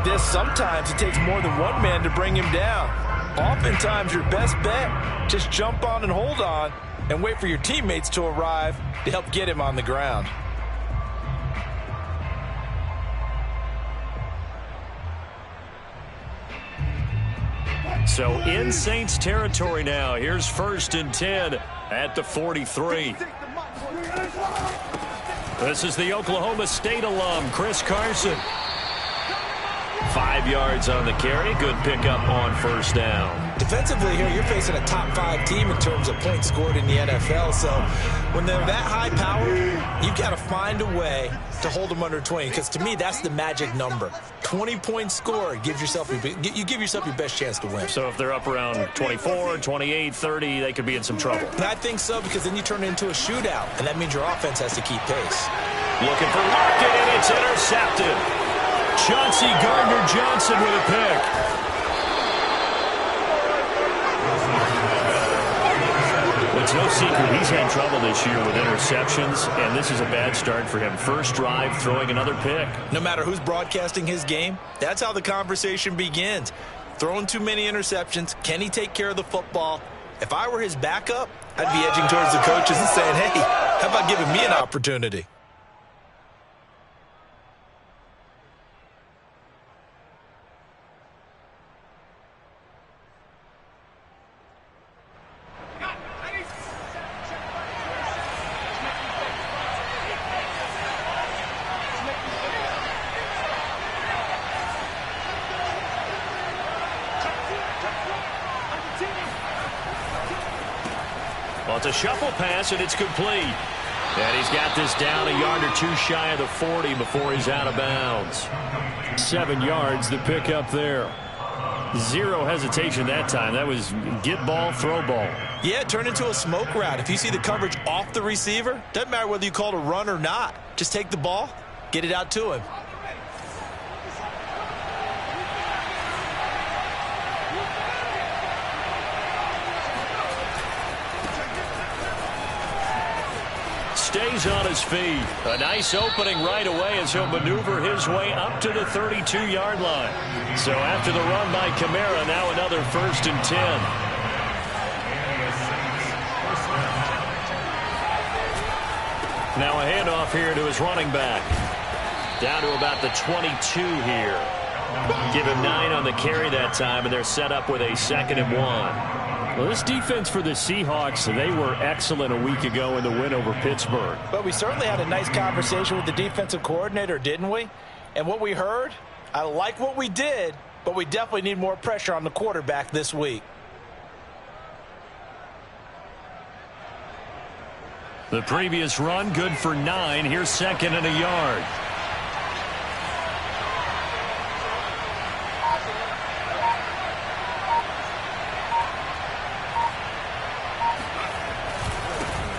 like this, sometimes it takes more than one man to bring him down. Oftentimes, your best bet, just jump on and hold on and wait for your teammates to arrive to help get him on the ground. So in Saints territory now. Here's 1st and 10 at the 43. This is the Oklahoma State alum, Chris Carson. 5 yards on the carry. Good pickup on 1st down. Defensively here, you're facing a top 5 team in terms of points scored in the NFL. So when they're that high powered, you've got to find a way to hold them under 20. Because to me, that's the magic number. 20 points scored, you give yourself your best chance to win. So if they're up around 24, 28, 30, they could be in some trouble. And I think so, because then you turn it into a shootout, and that means your offense has to keep pace. Looking for Larkin, and it's intercepted. Chauncey Gardner-Johnson with a pick. It's no secret he's had trouble this year with interceptions, and this is a bad start for him. First drive, throwing another pick. No matter who's broadcasting his game, that's how the conversation begins. Throwing too many interceptions, can he take care of the football? If I were his backup, I'd be edging towards the coaches and saying, hey, how about giving me an opportunity? Well, it's a shuffle pass, and it's complete. And he's got this down a yard or two shy of the 40 before he's out of bounds. 7 yards, the pickup there. Zero hesitation that time. That was get ball, throw ball. Yeah, turn into a smoke route. If you see the coverage off the receiver, doesn't matter whether you call it a run or not. Just take the ball, get it out to him. Stays on his feet. A nice opening right away as he'll maneuver his way up to the 32-yard line. So after the run by Kamara, now another 1st and 10. Now a handoff here to his running back. Down to about the 22 here. Give him 9 on the carry that time, and they're set up with a 2nd and 1. Well, this defense for the Seahawks, they were excellent a week ago in the win over Pittsburgh. But we certainly had a nice conversation with the defensive coordinator, didn't we? And what we heard, I like what we did, but we definitely need more pressure on the quarterback this week. The previous run, good for 9. Here's 2nd and a yard.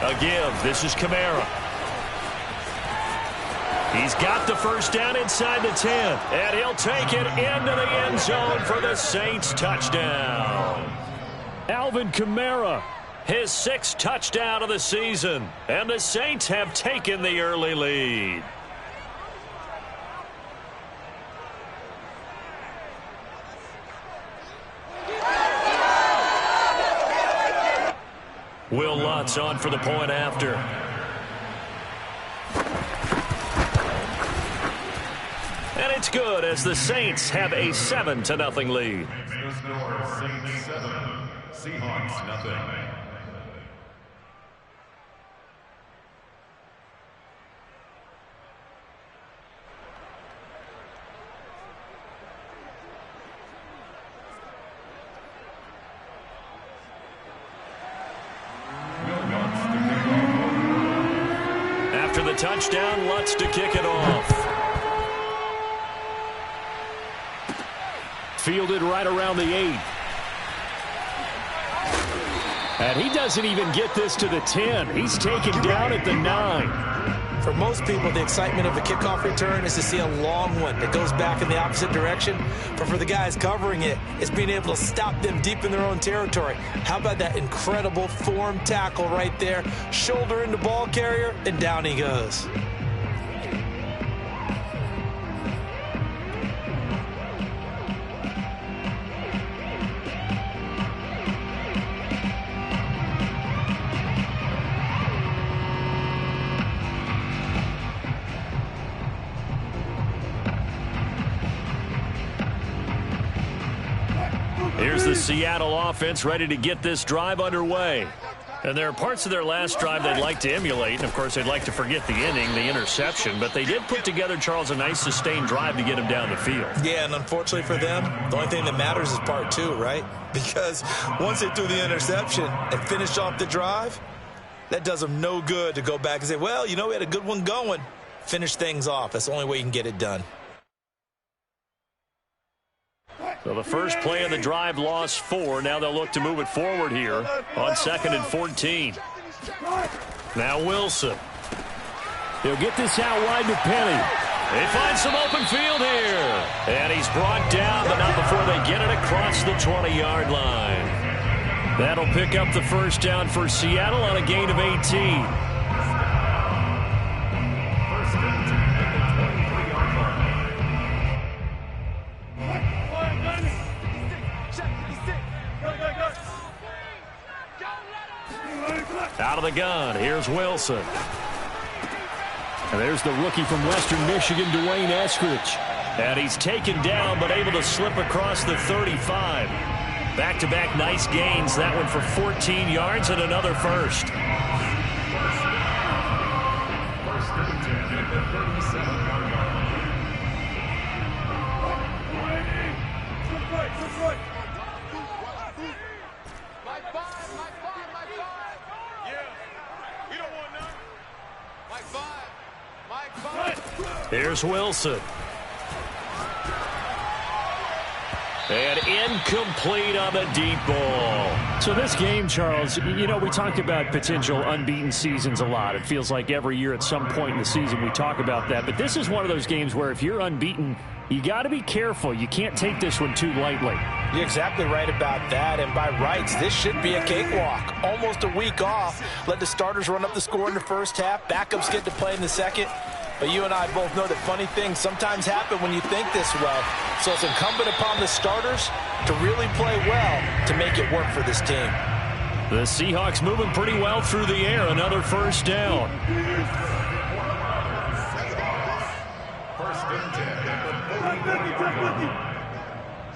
A give. This is Kamara. He's got the 1st down inside the 10. And he'll take it into the end zone for the Saints touchdown. Alvin Kamara, his 6th touchdown of the season. And the Saints have taken the early lead. Will Lutz on for the point after. And it's good as the Saints have a 7-0 lead. Saints 7, Seahawks nothing. After the touchdown, Lutz to kick it off. Fielded right around the 8. And he doesn't even get this to the 10. He's taken down at the 9. For most people, the excitement of a kickoff return is to see a long one that goes back in the opposite direction. But for the guys covering it, it's being able to stop them deep in their own territory. How about that incredible form tackle right there? Shoulder into ball carrier, and down he goes. Here's the Seattle offense ready to get this drive underway. And there are parts of their last drive they'd like to emulate. And, of course, they'd like to forget the inning, the interception. But they did put together, Charles, a nice sustained drive to get him down the field. Yeah, and unfortunately for them, the only thing that matters is part two, right? Because once they threw the interception and finished off the drive, that does them no good to go back and say, well, you know, we had a good one going. Finish things off. That's the only way you can get it done. So the first play of the drive lost 4. Now they'll look to move it forward here on 2nd and 14. Now Wilson. He'll get this out wide to Penny. They find some open field here. And he's brought down, but not before they get it across the 20-yard line. That'll pick up the first down for Seattle on a gain of 18. Out of the gun, here's Wilson. And there's the rookie from Western Michigan, Dwayne Eskridge. And he's taken down, but able to slip across the 35. Back-to-back nice gains. That one for 14 yards and another first. Here's Wilson. And incomplete on the deep ball. So this game, Charles, you know, we talked about potential unbeaten seasons a lot. It feels like every year at some point in the season we talk about that. But this is one of those games where if you're unbeaten, you got to be careful. You can't take this one too lightly. You're exactly right about that. And by rights, this should be a cakewalk. Almost a week off. Let the starters run up the score in the first half. Backups get to play in the second. But you and I both know that funny things sometimes happen when you think this way. So it's incumbent upon the starters to really play well to make it work for this team. The Seahawks moving pretty well through the air. Another first down. First and 10.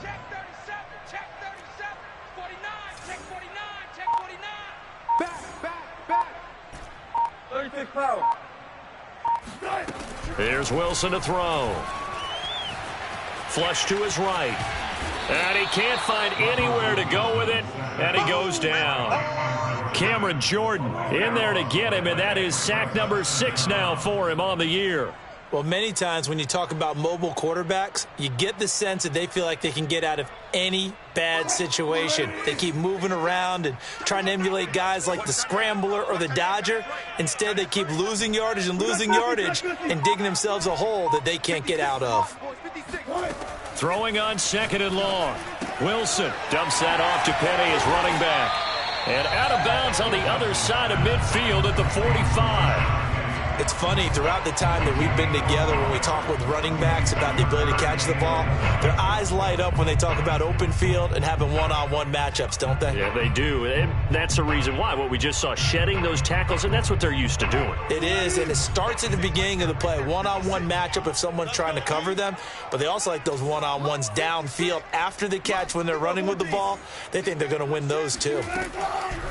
Check 37, check 37, 49, check 49, check 49. Back. 36 power. Here's Wilson to throw. Flush to his right. And he can't find anywhere to go with it. And he goes down. Cameron Jordan in there to get him. And that is sack number 6 now for him on the year. Well, many times when you talk about mobile quarterbacks, you get the sense that they feel like they can get out of any bad situation. They keep moving around and trying to emulate guys like the Scrambler or the Dodger. Instead, they keep losing yardage and digging themselves a hole that they can't get out of. Throwing on 2nd and long. Wilson dumps that off to Penny as running back. And out of bounds on the other side of midfield at the 45. It's funny, throughout the time that we've been together, when we talk with running backs about the ability to catch the ball, their eyes light up when they talk about open field and having one-on-one matchups, don't they? Yeah, they do. And that's the reason why. What we just saw, shedding those tackles, and that's what they're used to doing. It is, and it starts at the beginning of the play. One-on-one matchup if someone's trying to cover them, but they also like those one-on-ones downfield after the catch when they're running with the ball. They think they're going to win those too.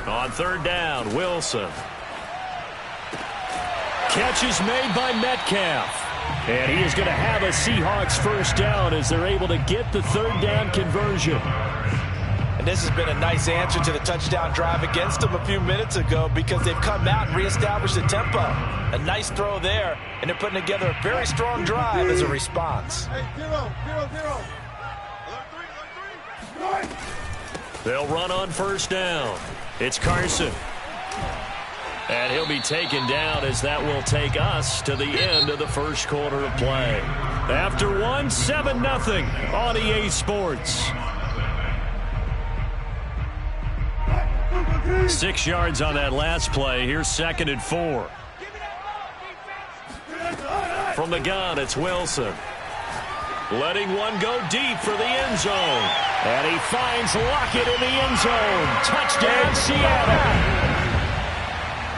On 3rd down, Wilson. Catch is made by Metcalf. And he is going to have a Seahawks first down as they're able to get the 3rd down conversion. And this has been a nice answer to the touchdown drive against them a few minutes ago because they've come out and reestablished the tempo. A nice throw there, and they're putting together a very strong drive as a response. They'll run on first down. It's Carson. And he'll be taken down as that will take us to the end of the first quarter of play. After 7-0 on EA Sports. 6 yards on that last play. Here's 2nd and 4. From the gun, it's Wilson. Letting one go deep for the end zone. And he finds Lockett in the end zone. Touchdown, Seattle.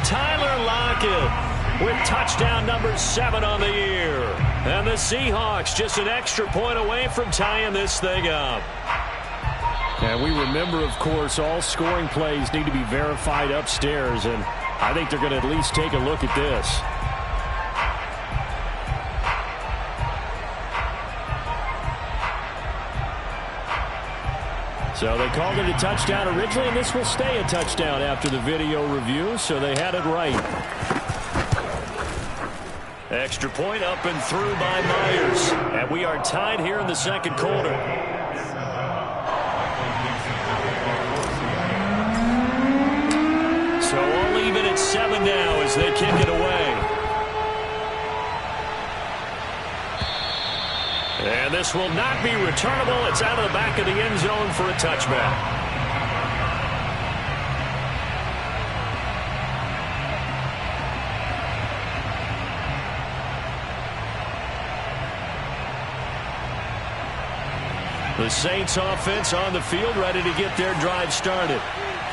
Tyler Lockett with touchdown number 7 on the year. And the Seahawks just an extra point away from tying this thing up. And we remember, of course, all scoring plays need to be verified upstairs, and I think they're going to at least take a look at this. So they called it a touchdown originally, and this will stay a touchdown after the video review, so they had it right. Extra point up and through by Myers. And we are tied here in the second quarter. So all even at 7 now as they kick it away. And this will not be returnable. It's out of the back of the end zone for a touchback. The Saints offense on the field ready to get their drive started.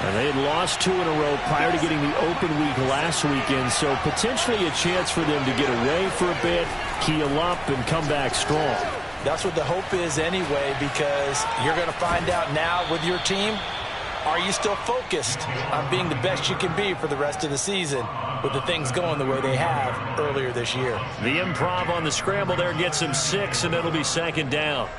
And they had lost 2 in a row prior to getting the open week last weekend, so potentially a chance for them to get away for a bit, keel up, and come back strong. That's what the hope is anyway, because you're going to find out now with your team, are you still focused on being the best you can be for the rest of the season with the things going the way they have earlier this year? The improv on the scramble there gets him 6, and it'll be second down.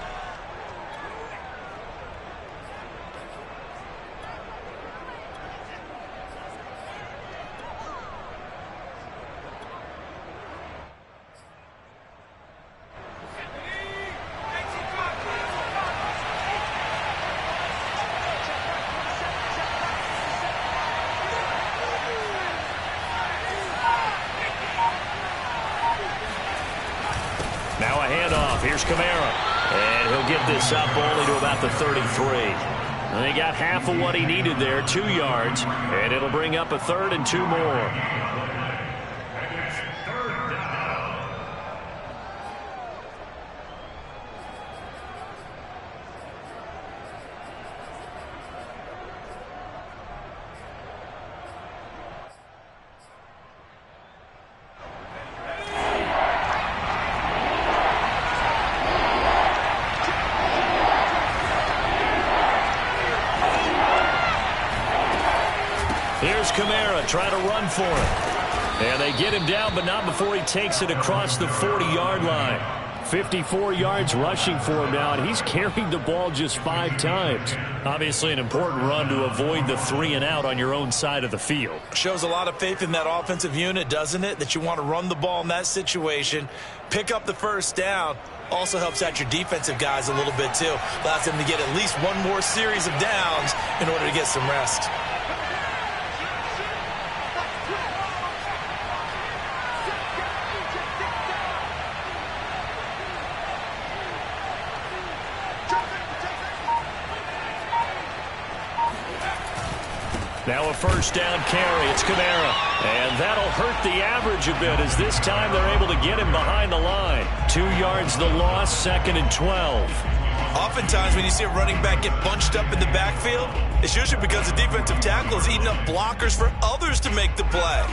Now a handoff. Here's Kamara. And he'll get this up only to about the 33. And they got half of what he needed there, 2 yards. And it'll bring up a 3rd and 2 more. Here's Kamara trying to run for it. And they get him down, but not before he takes it across the 40-yard line. 54 yards rushing for him now, and he's carried the ball just 5 times. Obviously an important run to avoid the 3 and out on your own side of the field. Shows a lot of faith in that offensive unit, doesn't it? That you want to run the ball in that situation, pick up the first down. Also helps out your defensive guys a little bit too. Allows them to get at least one more series of downs in order to get some rest. Now a first down carry. It's Kamara. And that'll hurt the average a bit as this time they're able to get him behind the line. 2 yards the loss, 2nd and 12. Oftentimes when you see a running back get bunched up in the backfield, it's usually because the defensive tackle is eating up blockers for others to make the play.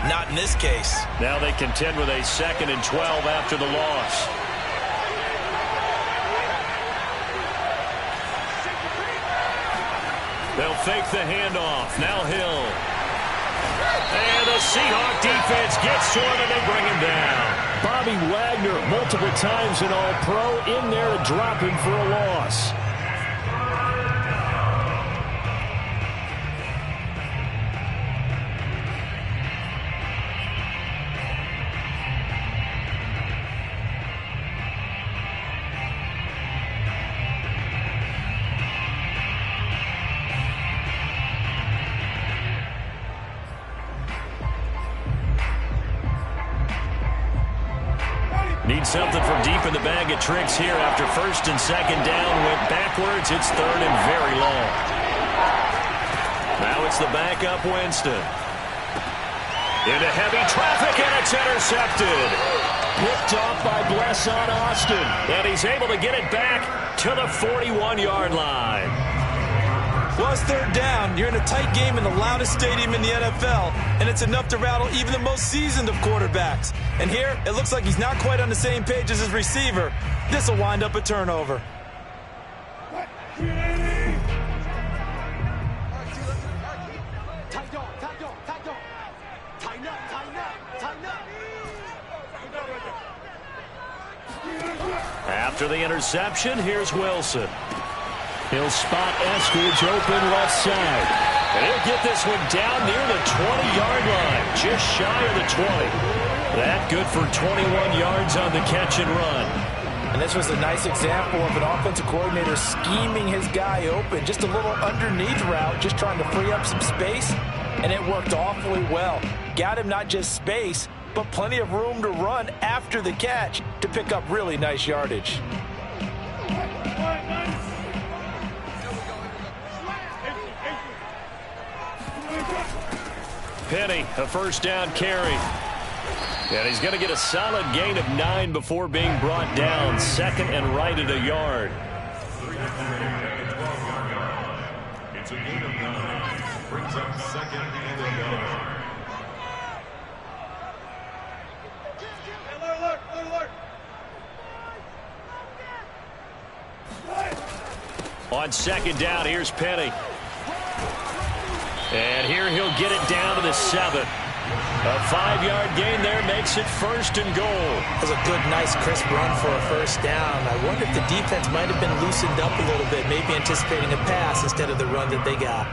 Not in this case. Now they contend with a 2nd and 12 after the loss. They'll fake the handoff. Now Hill. And the Seahawk defense gets to him and they bring him down. Bobby Wagner, multiple times an All-Pro, in there to drop him for a loss. Need something from deep in the bag of tricks here after 1st and 2nd down. Went backwards. It's 3rd and very long. Now it's the backup Winston. Into heavy traffic, and it's intercepted. Picked off by Blesson Austin. And he's able to get it back to the 41-yard line. Well, it's 3rd down. You're in a tight game in the loudest stadium in the NFL, and it's enough to rattle even the most seasoned of quarterbacks. And here, it looks like he's not quite on the same page as his receiver. This will wind up a turnover. After the interception, here's Wilson. He'll spot Eskridge open left side. And he'll get this one down near the 20-yard line, just shy of the 20. That good for 21 yards on the catch and run. And this was a nice example of an offensive coordinator scheming his guy open. Just a little underneath route, just trying to free up some space, and it worked awfully well. Got him not just space, but plenty of room to run after the catch to pick up really nice yardage. Penny, a first down carry. And he's going to get a solid gain of 9 before being brought down. Second and right at a yard. It's a gain of 9. Brings up second and a yard. On second down, here's Penny. And here he'll get it down to the 7. A 5-yard gain there makes it first and goal. That was a good, nice, crisp run for a first down. I wonder if the defense might have been loosened up a little bit, maybe anticipating a pass instead of the run that they got.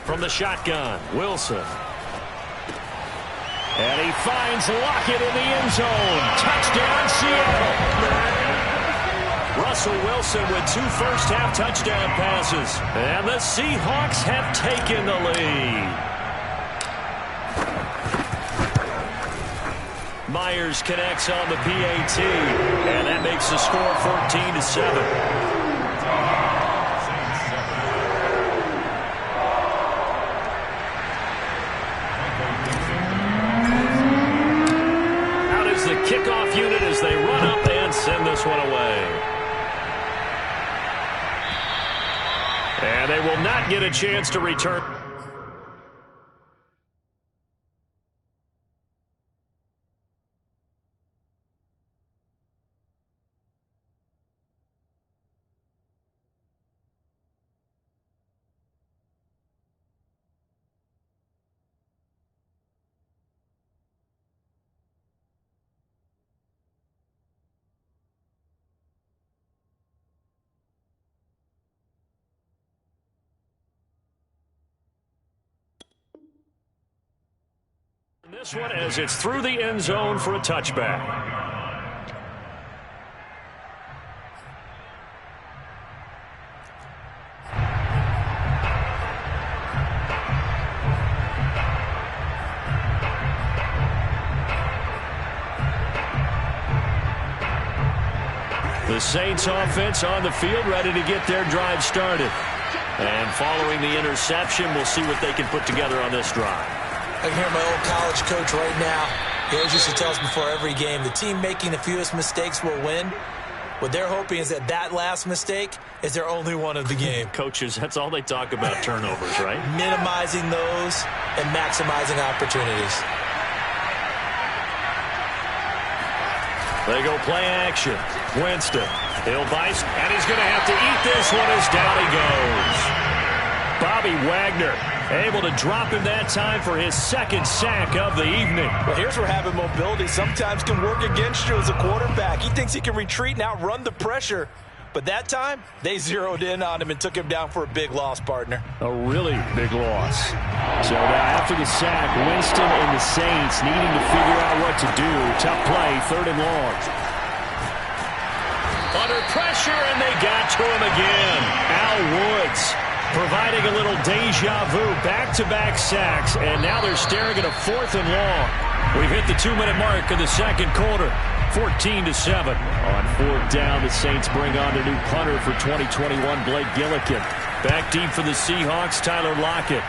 From the shotgun, Wilson. And he finds Lockett in the end zone. Touchdown, Seattle. Russell Wilson with 2 first-half touchdown passes. And the Seahawks have taken the lead. Myers connects on the PAT. And that makes the score 14-7. The kickoff unit as they run up and send this one away. And they will not get a chance to return. This one as it's through the end zone for a touchback. The Saints offense on the field ready to get their drive started. And following the interception, we'll see what they can put together on this drive. I can hear my old college coach right now. He always used to tell us before every game, the team making the fewest mistakes will win. What they're hoping is that that last mistake is their only one of the game. Coaches, that's all they talk about, turnovers, right? Minimizing those and maximizing opportunities. They go play action. Winston. He'll bite, and he's going to have to eat this one as down he goes. Bobby Wagner able to drop him that time for his second sack of the evening. Well, here's where having mobility sometimes can work against you as a quarterback. He thinks he can retreat and outrun the pressure. But that time, they zeroed in on him and took him down for a big loss, partner. A really big loss. So now after the sack, Winston and the Saints needing to figure out what to do. Tough play, 3rd and long. Under pressure, and they got to him again. Al Woods providing a little deja vu, back-to-back sacks, and now they're staring at a 4th and long. We've hit the 2-minute mark of the second quarter, 14-7. On 4th down, the Saints bring on the new punter for 2021, Blake Gillikin. Back deep for the Seahawks, Tyler Lockett.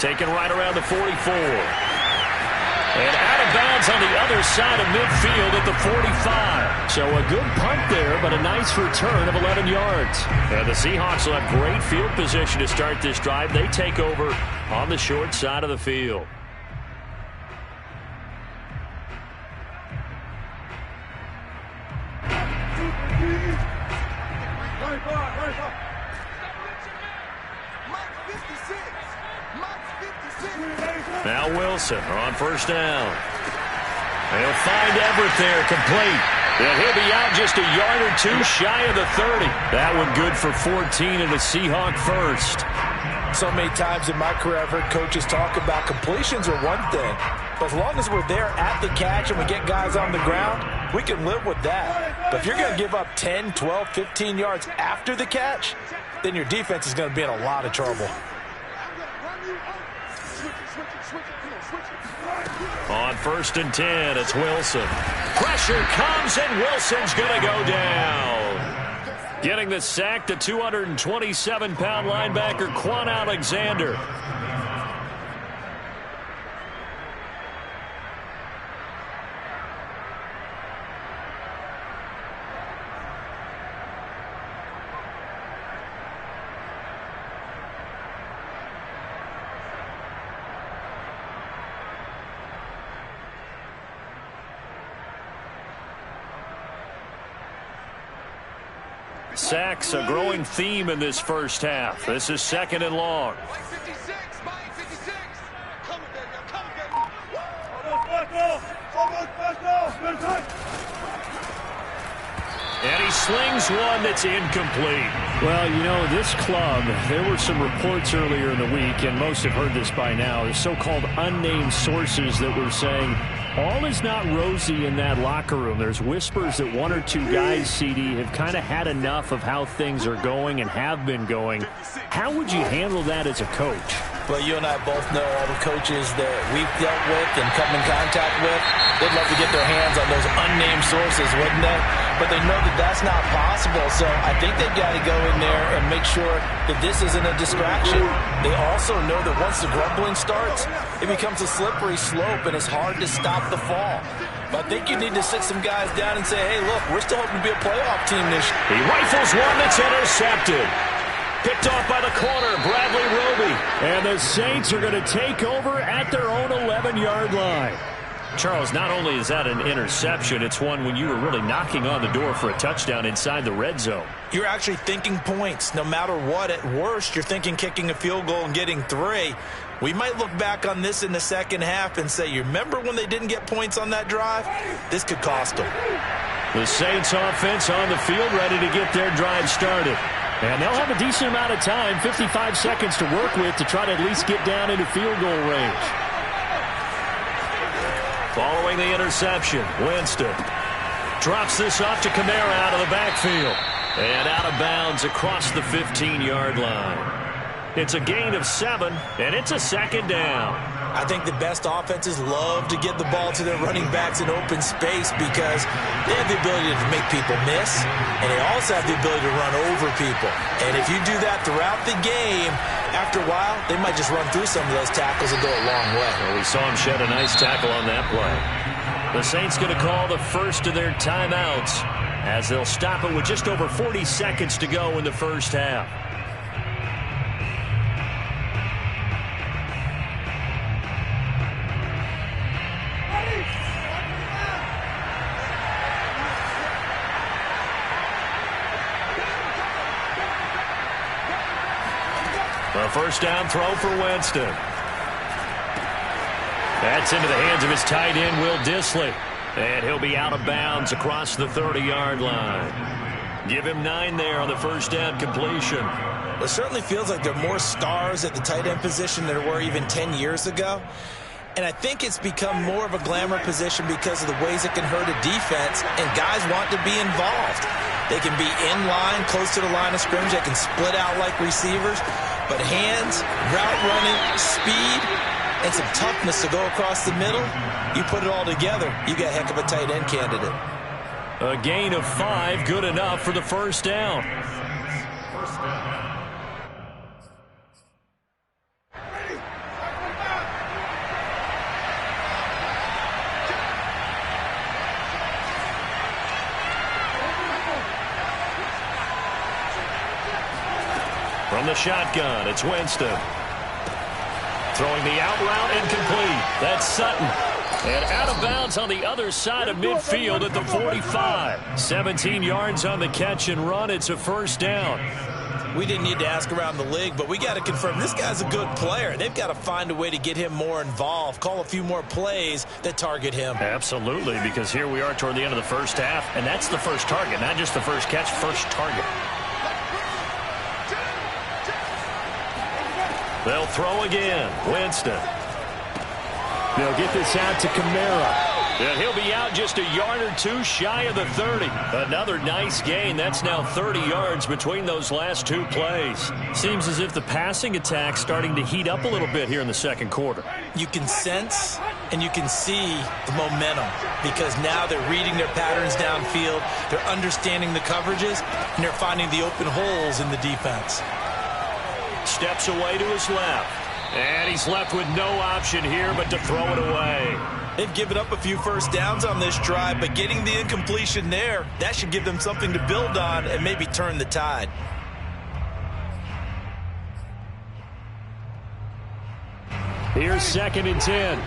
Taken right around the 44. And out of bounds on the other side of midfield at the 45. So a good punt there, but a nice return of 11 yards. And the Seahawks will have great field position to start this drive. They take over on the short side of the field. Now Wilson on first down. He'll find Everett there, complete. And he'll be out just a yard or two shy of the 30. That one good for 14 and a Seahawk first. So many times in my career, I've heard coaches talk about completions are one thing. But as long as we're there at the catch and we get guys on the ground, we can live with that. But if you're going to give up 10, 12, 15 yards after the catch, then your defense is going to be in a lot of trouble. On first and 10, it's Wilson. Pressure comes, and Wilson's going to go down. Getting the sack, the 227-pound linebacker, Quan Alexander. Sacks, a growing theme in this first half. This is second and long. And he slings one that's incomplete. Well, you know, this club, there were some reports earlier in the week, and most have heard this by now, the so-called unnamed sources that were saying all is not rosy in that locker room. There's whispers that one or two guys, CD, have kind of had enough of how things are going and have been going. How would you handle that as a coach? Well, you and I both know all the coaches that we've dealt with and come in contact with. They'd love to get their hands on those unnamed sources, wouldn't they? But they know that that's not possible. So I think they've got to go in there and make sure that this isn't a distraction. They also know that once the grumbling starts, it becomes a slippery slope and it's hard to stop the fall. But I think you need to sit some guys down and say, hey, look, we're still hoping to be a playoff team this year. He rifles one that's intercepted. Picked off by the corner, Bradley Roby. And the Saints are going to take over at their own 11-yard line. Charles, not only is that an interception, it's one when you were really knocking on the door for a touchdown inside the red zone. You're actually thinking points. No matter what, at worst, you're thinking kicking a field goal and getting 3. We might look back on this in the second half and say, you remember when they didn't get points on that drive? This could cost them. The Saints offense on the field, ready to get their drive started. And they'll have a decent amount of time, 55 seconds to work with to try to at least get down into field goal range. Following the interception, Winston drops this off to Kamara out of the backfield. And out of bounds across the 15-yard line. It's a gain of 7, and it's a second down. I think the best offenses love to get the ball to their running backs in open space because they have the ability to make people miss, and they also have the ability to run over people. And if you do that throughout the game, after a while, they might just run through some of those tackles and go a long way. Well, we saw him shed a nice tackle on that play. The Saints going to call the first of their timeouts as they'll stop it with just over 40 seconds to go in the first half. A first down throw for Winston. That's into the hands of his tight end, Will Dissly. And he'll be out of bounds across the 30-yard line. Give him 9 there on the first down completion. It certainly feels like there are more stars at the tight end position than there were even 10 years ago. And I think it's become more of a glamour position because of the ways it can hurt a defense, and guys want to be involved. They can be in line, close to the line of scrimmage. They can split out like receivers. But hands, route running, speed, and some toughness to go across the middle, you put it all together, you got a heck of a tight end candidate. A gain of 5, good enough for the first down. From the shotgun, it's Winston. Throwing the out route incomplete. That's Sutton. And out of bounds on the other side of midfield at the 45. 17 yards on the catch and run. It's a first down. We didn't need to ask around the league, but we got to confirm this guy's a good player. They've got to find a way to get him more involved, call a few more plays that target him. Absolutely, because here we are toward the end of the first half, and that's the first target, not just the first catch, first target. They'll throw again. Winston. They'll get this out to Kamara. And he'll be out just a yard or two shy of the 30. Another nice gain. That's now 30 yards between those last two plays. Seems as if the passing attack's starting to heat up a little bit here in the second quarter. You can sense and you can see the momentum because now they're reading their patterns downfield, they're understanding the coverages, and they're finding the open holes in the defense. Steps away to his left. And he's left with no option here but to throw it away. They've given up a few first downs on this drive, but getting the incompletion there, that should give them something to build on and maybe turn the tide. Here's 2nd and 10.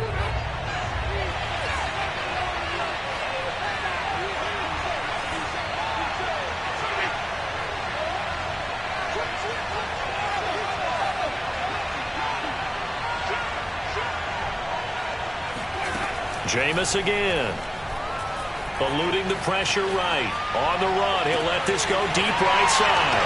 Jameis again. Eluding the pressure right. On the run, he'll let this go deep right side.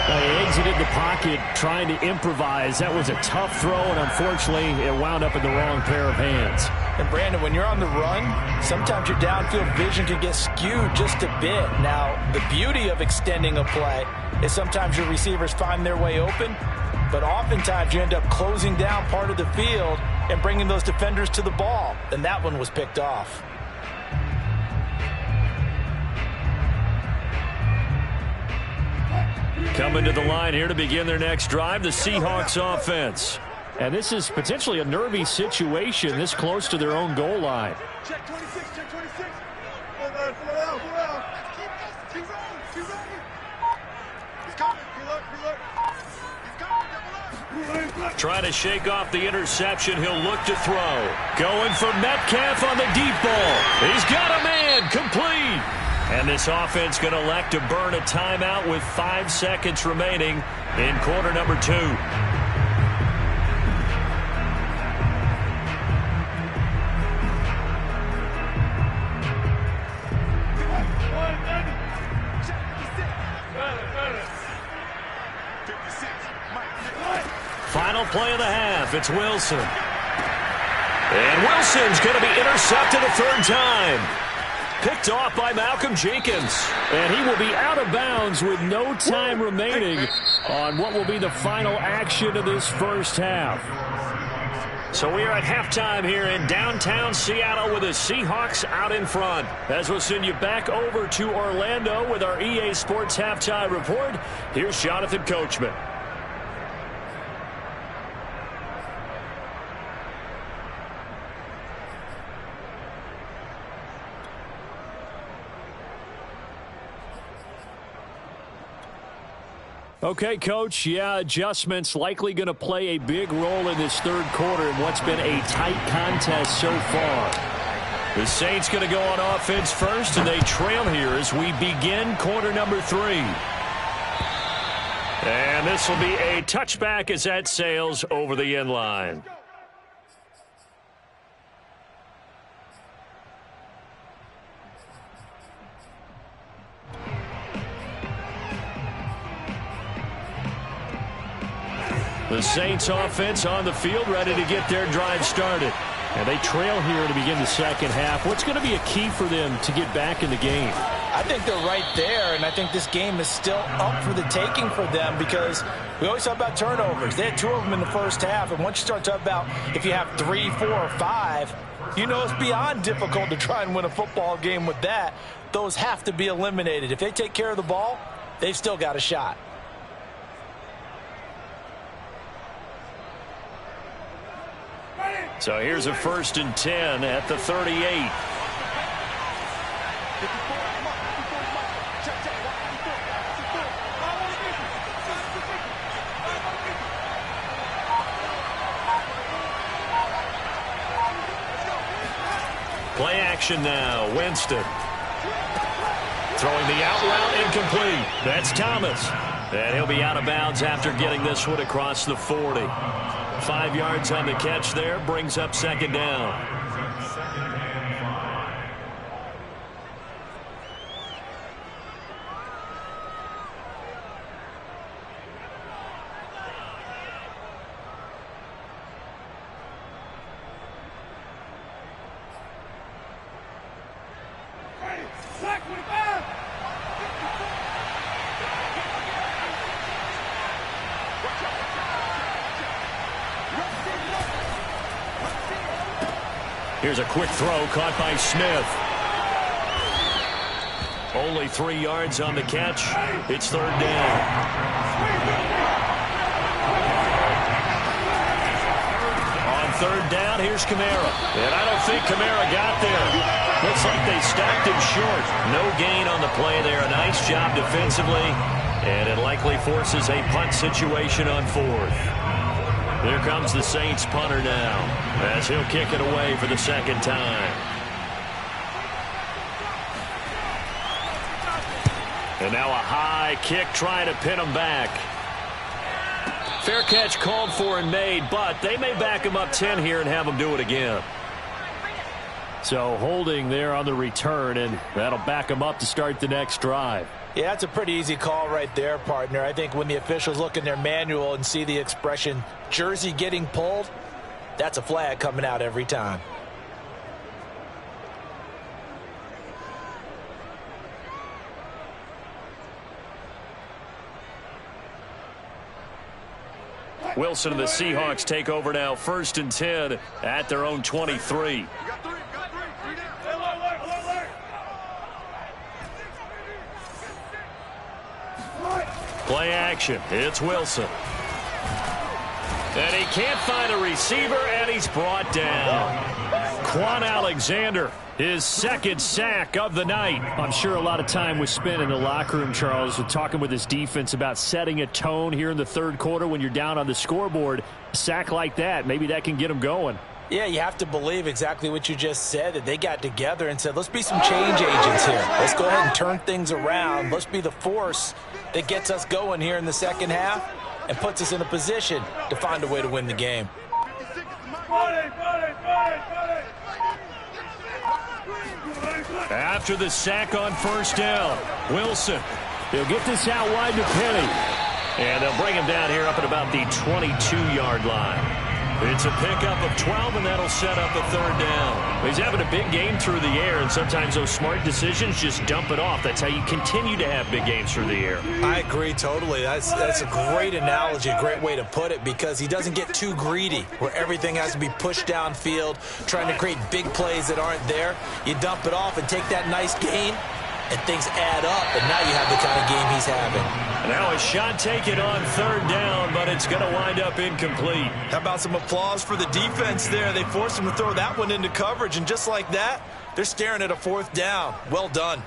He exited the pocket trying to improvise. That was a tough throw, and unfortunately, it wound up in the wrong pair of hands. And Brandon, when you're on the run, sometimes your downfield vision can get skewed just a bit. Now, the beauty of extending a play is sometimes your receivers find their way open, but oftentimes you end up closing down part of the field and bringing those defenders to the ball. And that one was picked off. Coming to the line here to begin their next drive, the Seahawks offense. And this is potentially a nervy situation this close to their own goal line. Check 26, check 26. Pull out. Keep running. He's coming. Reload. He's coming. Trying to shake off the interception. He'll look to throw. Going for Metcalf on the deep ball. He's got a man. Complete. And this offense going to elect to burn a timeout with 5 seconds remaining in quarter number 2. Final play of the half. It's Wilson. And Wilson's going to be intercepted a third time. Picked off by Malcolm Jenkins. And he will be out of bounds with no time remaining on what will be the final action of this first half. So we are at halftime here in downtown Seattle with the Seahawks out in front. As we'll send you back over to Orlando with our EA Sports Halftime Report, here's Jonathan Coachman. Okay, Coach, adjustments likely going to play a big role in this third quarter in what's been a tight contest so far. The Saints going to go on offense first, and they trail here as we begin quarter number 3. And this will be a touchback as that sails over the end line. The Saints offense on the field ready to get their drive started. And they trail here to begin the second half. What's going to be a key for them to get back in the game? I think they're right there, and I think this game is still up for the taking for them because we always talk about turnovers. They had 2 of them in the first half, and once you start talking about if you have 3, 4, or 5, you know it's beyond difficult to try and win a football game with that. Those have to be eliminated. If they take care of the ball, they've still got a shot. So here's a 1st and 10 at the 38. Play action now. Winston. Throwing the out route incomplete. That's Thomas. And he'll be out of bounds after getting this one across the 40. 5 yards on the catch there. Brings up second down. Here's a quick throw caught by Smith. Only 3 yards on the catch. It's third down. On third down, here's Kamara. And I don't think Kamara got there. Looks like they stopped him short. No gain on the play there. A nice job defensively. And it likely forces a punt situation on fourth. Here comes the Saints punter now, as he'll kick it away for the second time. And now a high kick trying to pin him back. Fair catch called for and made, but they may back him up 10 here and have him do it again. So holding there on the return, and that'll back him up to start the next drive. Yeah, that's a pretty easy call right there, partner. I think when the officials look in their manual and see the expression jersey getting pulled, that's a flag coming out every time. Wilson and the Seahawks take over now, 1st and 10 at their own 23. Play action. It's Wilson. And he can't find a receiver, and he's brought down. Quan Alexander, his second sack of the night. I'm sure a lot of time was spent in the locker room, Charles, with talking with his defense about setting a tone here in the third quarter when you're down on the scoreboard. A sack like that, maybe that can get him going. Yeah, you have to believe exactly what you just said, that they got together and said, let's be some change agents here. Let's go ahead and turn things around. Let's be the force that gets us going here in the second half and puts us in a position to find a way to win the game. After the sack on first down, Wilson. They'll get this out wide to Penny. And they'll bring him down here up at about the 22-yard line. It's a pickup of 12, and that'll set up a third down. He's having a big game through the air, and sometimes those smart decisions just dump it off. That's how you continue to have big games through the air. I agree totally. That's a great analogy, a great way to put it, because he doesn't get too greedy where everything has to be pushed downfield, trying to create big plays that aren't there. You dump it off and take that nice gain, and things add up, and now you have the kind of game he's having. Now a shot taken on third down, but it's going to wind up incomplete. How about some applause for the defense there? They forced him to throw that one into coverage, and just like that, they're staring at a fourth down. Well done.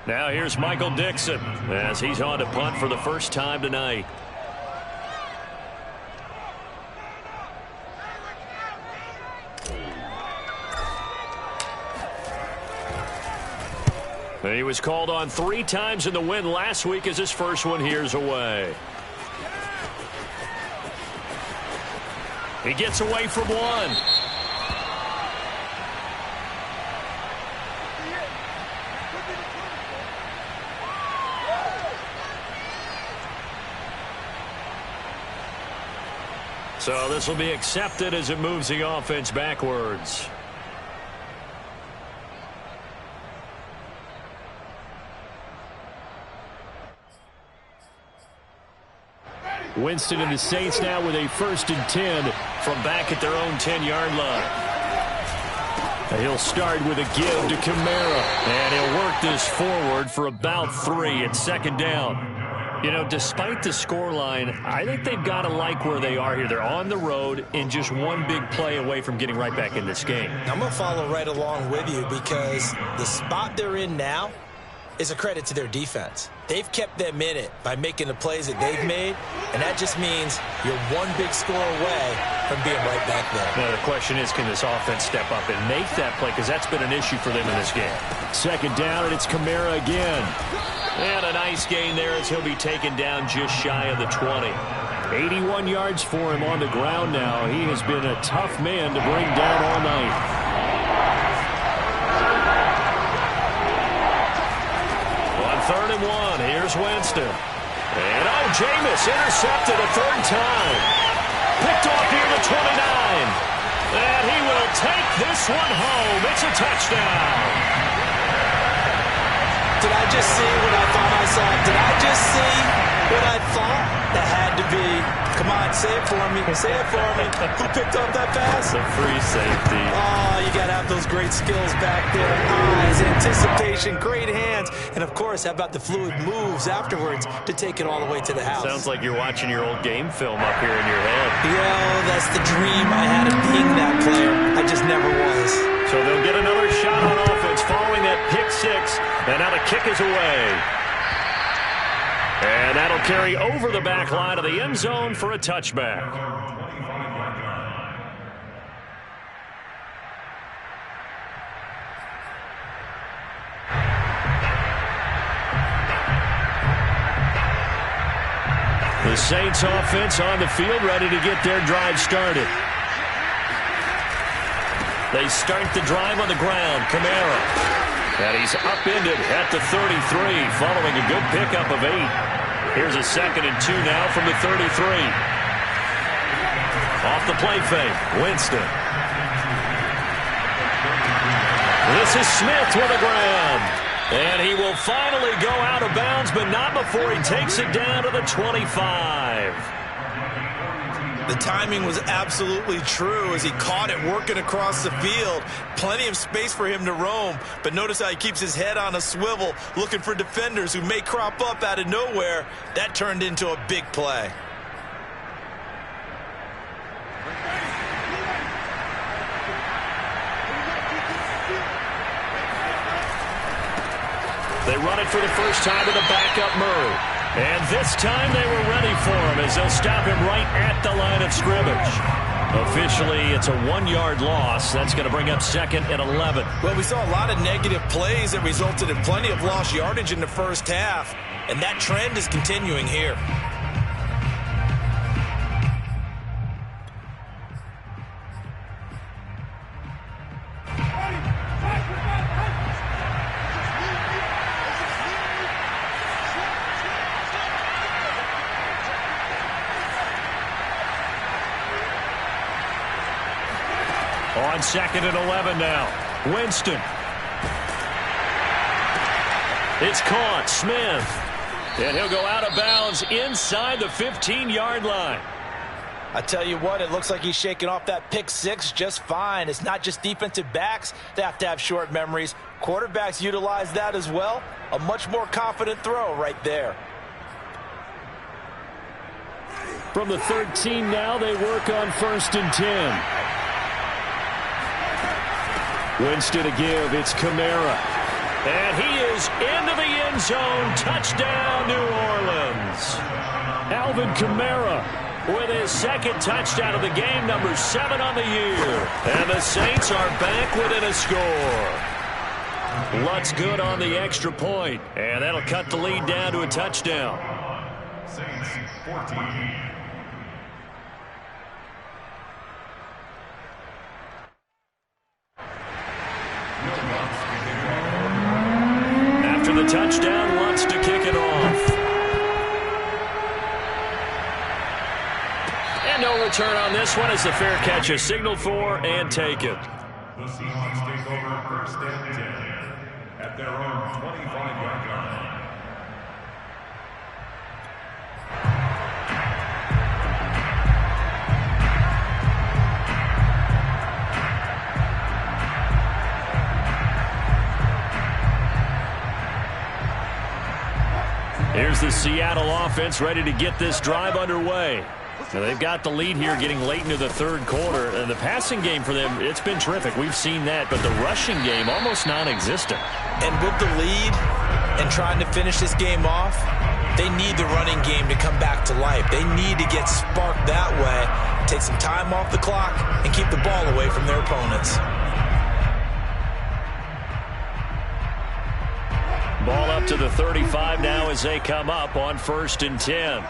Now here's Michael Dixon as he's on to punt for the first time tonight. He was called on 3 times in the win last week as his first one here's away. He gets away from one. So this will be accepted as it moves the offense backwards. Winston and the Saints now with a 1st and 10 from back at their own 10-yard line. He'll start with a give to Kamara. And he'll work this forward for about 3 at second down. You know, despite the scoreline, I think they've got to like where they are here. They're on the road and just one big play away from getting right back in this game. I'm going to follow right along with you because the spot they're in now is a credit to their defense. They've kept them in it by making the plays that they've made, and that just means you're one big score away from being right back there. Now, the question is, can this offense step up and make that play? Because that's been an issue for them in this game. Second down, and it's Kamara again. And a nice gain there as he'll be taken down just shy of the 20. 81 yards for him on the ground now. He has been a tough man to bring down all night. On 3rd and 1, here's Winston. And Jameis intercepted a third time. Picked off near the 29. And he will take this one home. It's a touchdown. Did I just see what I thought I saw? Did I just see what I thought? That had to be. Come on, say it for me. Say it for me. Who picked up that pass? The free safety. Oh, you got to have those great skills back there. Eyes, anticipation, great hands. And, of course, how about the fluid moves afterwards to take it all the way to the house? Sounds like you're watching your old game film up here in your head. Yeah, that's the dream I had of being that player. I just never was. So they'll get another shot on offense following that pick six. And now the kick is away. And that'll carry over the back line of the end zone for a touchback. The Saints offense on the field ready to get their drive started. They start the drive on the ground. Kamara. And he's upended at the 33 following a good pickup of 8. Here's a 2nd and 2 now from the 33. Off the play fake. Winston. This is Smith with the ground. And he will finally go out of bounds, but not before he takes it down to the 25. The timing was absolutely true as he caught it working across the field. Plenty of space for him to roam, but notice how he keeps his head on a swivel looking for defenders who may crop up out of nowhere. That turned into a big play. They run it for the first time to the backup Murray. And this time they were ready for him as they'll stop him right at the line of scrimmage. Officially, it's a 1-yard loss. That's going to bring up 2nd and 11. Well, we saw a lot of negative plays that resulted in plenty of lost yardage in the first half, and that trend is continuing here. On 2nd and 11 now. Winston. It's caught. Smith. And he'll go out of bounds inside the 15-yard line. I tell you what, it looks like he's shaking off that pick six just fine. It's not just defensive backs that have to have short memories. Quarterbacks utilize that as well. A much more confident throw right there. From the 13 now, they work on 1st and 10. Winston to give. It's Kamara. And he is into the end zone. Touchdown, New Orleans. Alvin Kamara with his 2nd touchdown of the game, number 7 on the year. And the Saints are back within a score. Lutz good on the extra point. And that'll cut the lead down to a touchdown. Saints 14. After the touchdown, Lutz to kick it off. And no return on this one as the fair catch is signaled for and taken. The Seahawks take over 1st and 10 at their own 25-yard line. Here's the Seattle offense ready to get this drive underway. Now they've got the lead here getting late into the 3rd quarter. And the passing game for them, it's been terrific. We've seen that. But the rushing game, almost non-existent. And with the lead, and trying to finish this game off, they need the running game to come back to life. They need to get sparked that way, take some time off the clock, and keep the ball away from their opponents. Ball up to the 35 now as they come up on 1st and 10.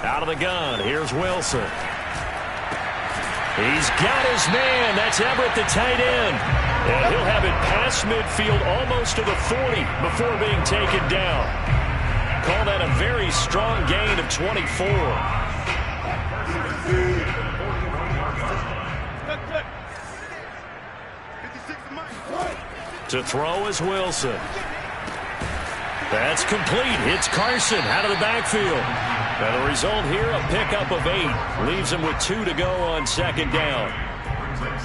Out of the gun, here's Wilson. He's got his man. That's Everett, the tight end. And he'll have it past midfield almost to the 40 before being taken down. Call that a very strong gain of 24. To throw is Wilson. That's complete. It's Carson out of the backfield. And the result here, a pickup of 8. Leaves him with 2 to go on 2nd down.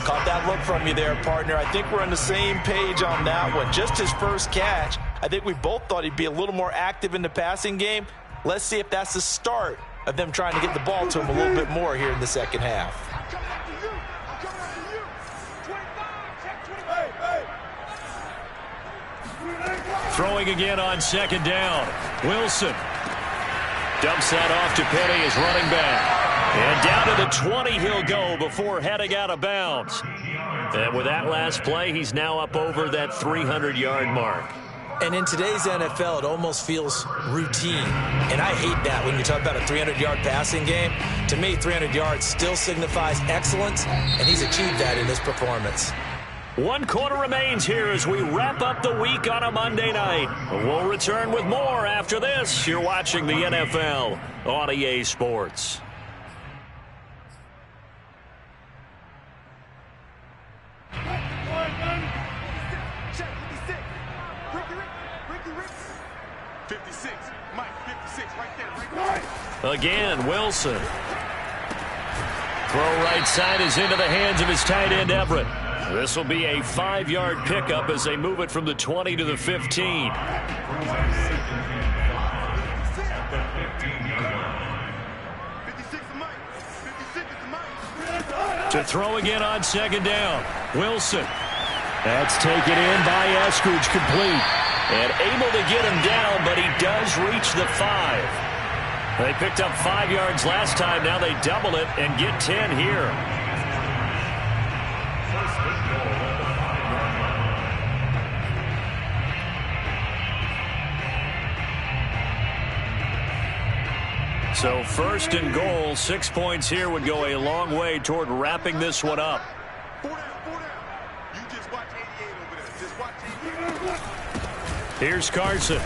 Caught that look from you there, partner. I think we're on the same page on that one. Just his first catch. I think we both thought he'd be a little more active in the passing game. Let's see if that's the start of them trying to get the ball to him a little bit more here in the second half. Throwing again on 2nd down. Wilson dumps that off to Penny as running back. And down to the 20 he'll go before heading out of bounds. And with that last play, he's now up over that 300-yard mark. And in today's NFL, it almost feels routine. And I hate that when you talk about a 300-yard passing game. To me, 300 yards still signifies excellence, and he's achieved that in this performance. 1 quarter remains here as we wrap up the week on a Monday night. We'll return with more after this. You're watching the NFL on EA Sports. Again, Wilson. Throw right side is into the hands of his tight end, Everett. This will be a 5-yard pickup as they move it from the 20 to the 15. To throw again on 2nd down. Wilson. That's taken in by Eskridge, complete. And able to get him down, but he does reach the 5. They picked up 5 yards last time. Now they double it and get 10 here. So 1st and goal, 6 points here would go a long way toward wrapping this one up. Here's Carson.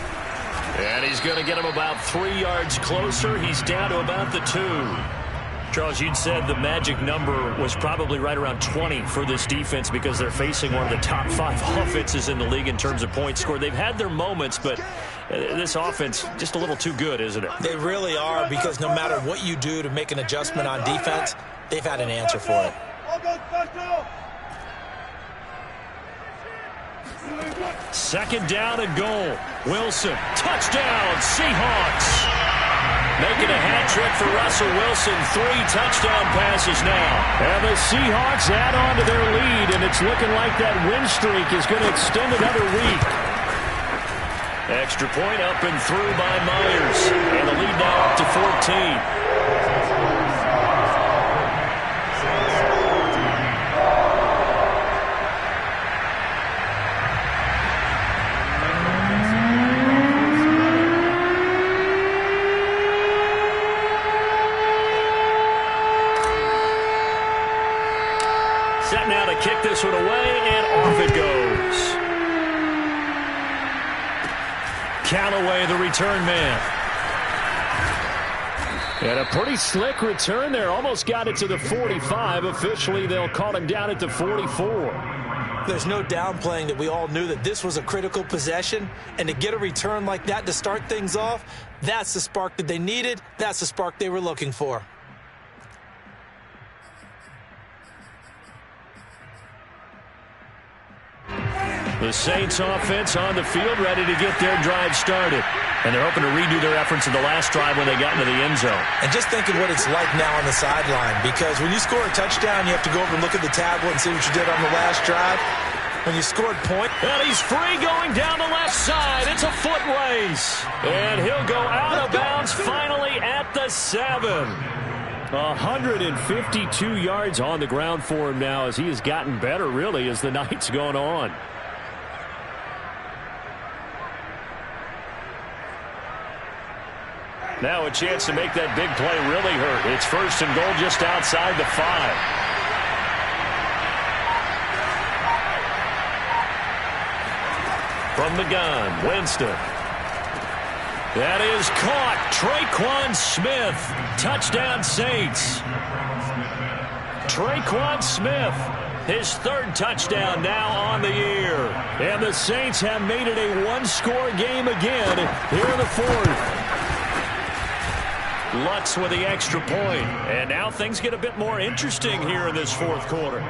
And he's going to get him about 3 yards closer. He's down to about the 2. Charles, you'd said the magic number was probably right around 20 for this defense because they're facing one of the top 5 offenses in the league in terms of points scored. They've had their moments, but this offense just a little too good, isn't it? They really are, because no matter what you do to make an adjustment on defense, they've had an answer for it. 2nd down and goal. Wilson, touchdown, Seahawks. Making a hat trick for Russell Wilson. 3 touchdown passes now. And the Seahawks add on to their lead, and it's looking like that win streak is going to extend another week. Extra point up and through by Myers. And the lead now up to 14. Set now to kick this one away, and off it goes. Callaway, the return man. And a pretty slick return there. Almost got it to the 45. Officially, they'll call him down at the 44. There's no downplaying that we all knew that this was a critical possession. And to get a return like that to start things off, that's the spark that they needed. That's the spark they were looking for. The Saints offense on the field, ready to get their drive started. And they're hoping to redo their efforts in the last drive when they got into the end zone. And just think of what it's like now on the sideline, because when you score a touchdown, you have to go over and look at the tablet and see what you did on the last drive. When you scored point. And he's free going down the left side. It's a foot race. And he'll go out of bounds finally at the 7. 152 yards on the ground for him now as he has gotten better, really, as the night's gone on. Now a chance to make that big play really hurt. It's 1st and goal just outside the 5. From the gun, Winston. That is caught. Traquan Smith. Touchdown Saints. Traquan Smith. His 3rd touchdown now on the year. And the Saints have made it a one-score game again here in the 4th. Lutz with the extra point. And now things get a bit more interesting here in this 4th quarter.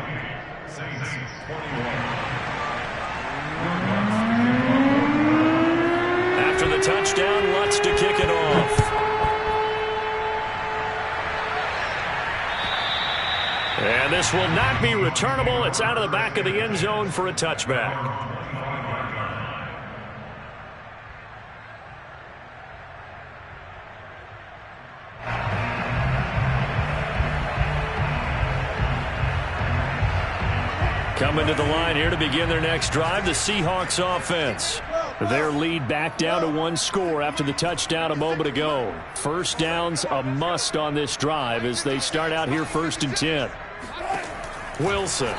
After the touchdown, Lutz to kick it off. And this will not be returnable. It's out of the back of the end zone for a touchback. Coming to the line here to begin their next drive, the Seahawks offense. Their lead back down to 1 score after the touchdown a moment ago. First down's a must on this drive as they start out here 1st and 10. Wilson.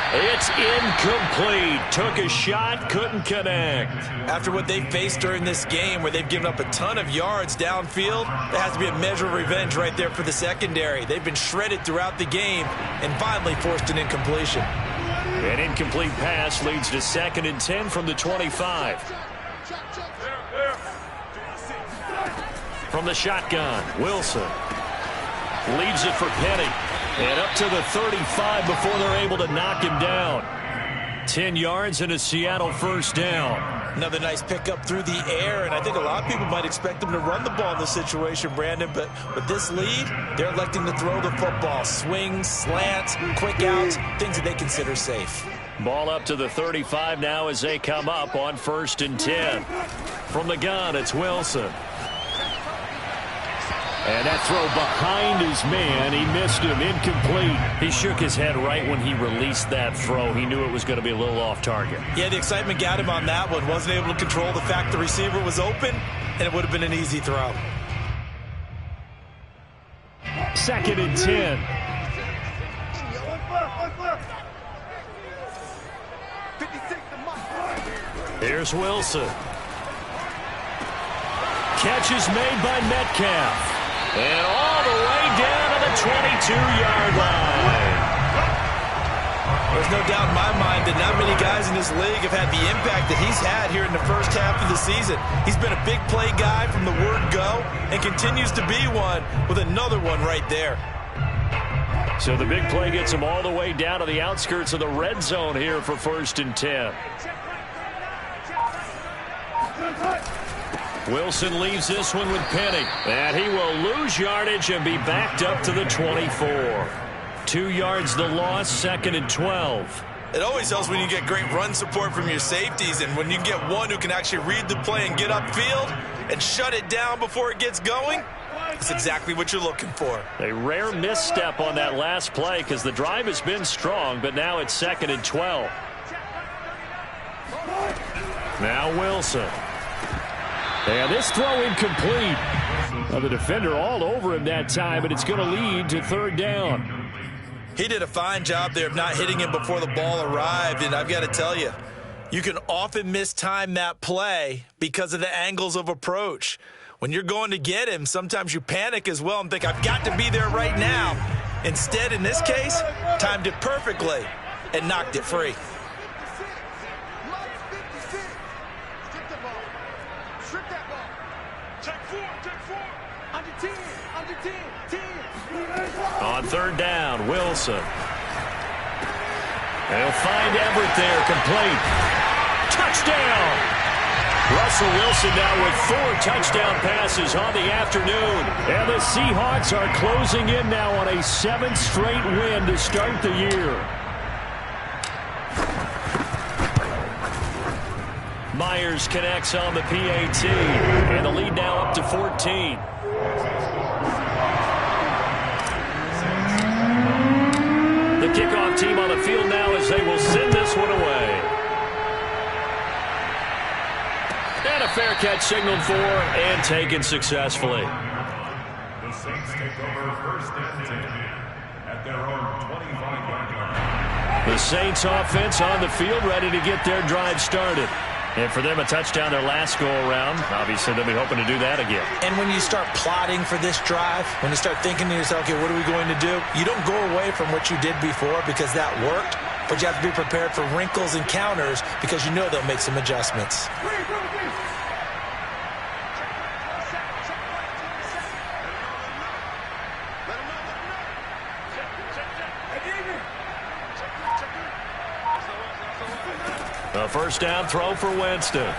It's incomplete. Took a shot, couldn't connect. After what they faced during this game where they've given up a ton of yards downfield, there has to be a measure of revenge right there for the secondary. They've been shredded throughout the game and finally forced an incompletion. An incomplete pass leads to 2nd and 10 from the 25. From the shotgun, Wilson. Leaves it for Penny. And up to the 35 before they're able to knock him down. 10 yards and a Seattle 1st down. Another nice pickup through the air, and I think a lot of people might expect them to run the ball in this situation, Brandon, but with this lead, they're electing to throw the football. Swings, slants, quick outs, things that they consider safe. Ball up to the 35 now as they come up on 1st and 10. From the gun, it's Wilson. And that throw behind his man, he missed him, incomplete. He shook his head right when he released that throw. He knew it was going to be a little off target. Yeah, the excitement got him on that one. Wasn't able to control the fact the receiver was open, and it would have been an easy throw. 2nd and 10. Here's Wilson. Catch is made by Metcalf. And all the way down to the 22-yard line. There's no doubt in my mind that not many guys in this league have had the impact that he's had here in the first half of the season. He's been a big play guy from the word go and continues to be one with another one right there. So the big play gets him all the way down to the outskirts of the red zone here for 1st and 10. Wilson leaves this one with Penny. And he will lose yardage and be backed up to the 24. 2 yards the loss, 2nd and 12. It always helps when you get great run support from your safeties, and when you get one who can actually read the play and get upfield and shut it down before it gets going, that's exactly what you're looking for. A rare misstep on that last play because the drive has been strong, but now it's 2nd and 12. Now Wilson. And this throw incomplete. Now the defender all over him that time, but it's going to lead to 3rd down. He did a fine job there of not hitting him before the ball arrived, and I've got to tell you, you can often mistime that play because of the angles of approach. When you're going to get him, sometimes you panic as well and think, I've got to be there right now. Instead, in this case, timed it perfectly and knocked it free. On 3rd down, Wilson. They'll find Everett there, complete. Touchdown! Russell Wilson now with 4 touchdown passes on the afternoon. And the Seahawks are closing in now on a 7th straight win to start the year. Myers connects on the PAT. And the lead now up to 14. The kickoff team on the field now as they will send this one away. And a fair catch signaled for and taken successfully. The Saints take over first and 10 at their own 25-yard line. The Saints offense on the field ready to get their drive started. And for them, a touchdown their last go-around. Obviously, they'll be hoping to do that again. And when you start plotting for this drive, when you start thinking to yourself, okay, what are we going to do? You don't go away from what you did before because that worked, but you have to be prepared for wrinkles and counters because you know they'll make some adjustments. A first down throw for Winston. And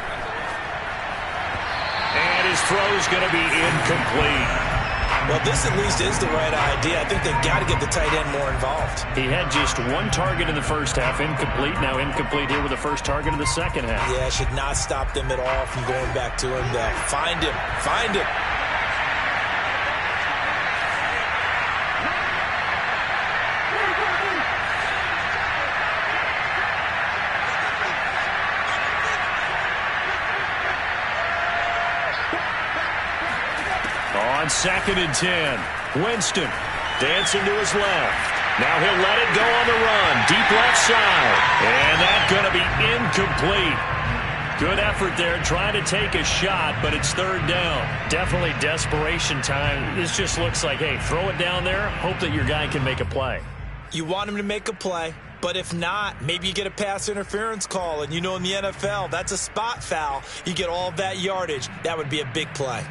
his throw's going to be incomplete. Well, this at least is the right idea. I think they've got to get the tight end more involved. He had just 1 target in the first half, incomplete. Now incomplete here with the first target in the second half. Yeah, should not stop them at all from going back to him, though. Find him. Find him. On 2nd and 10, Winston dancing to his left. Now he'll let it go on the run. Deep left side. And that's going to be incomplete. Good effort there trying to take a shot, but it's 3rd down. Definitely desperation time. This just looks like, hey, throw it down there, hope that your guy can make a play. You want him to make a play, but if not, maybe you get a pass interference call, and you know in the NFL, that's a spot foul. You get all that yardage. That would be a big play.